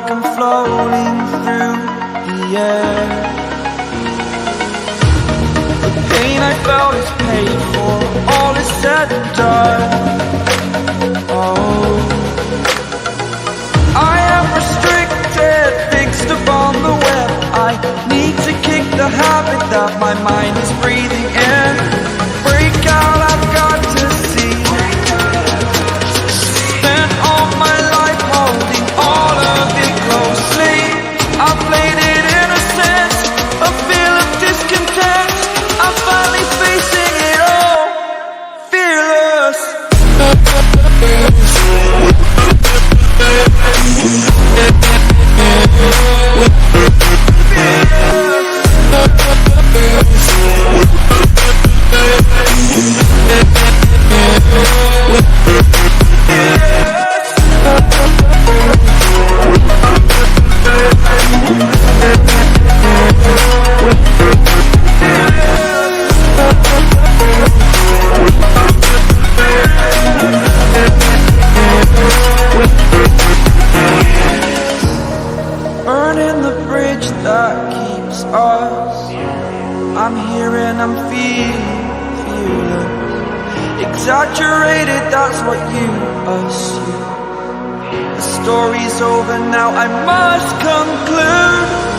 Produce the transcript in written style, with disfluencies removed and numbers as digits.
like I'm floating through the air. The pain I felt is paid for, all is said and done. Oh, I am restricted, fixed upon the web. I need to kick the habit that my mind is breathing in. Break out, I've got to see. Spent all my life holding all of it closely. I played it innocent, a feel of discontent. I'm finally facing it all, fearless. Burning the bridge that keeps us. I'm here and I'm feeling exaggerated, that's what you assume. The story's over now, I must conclude.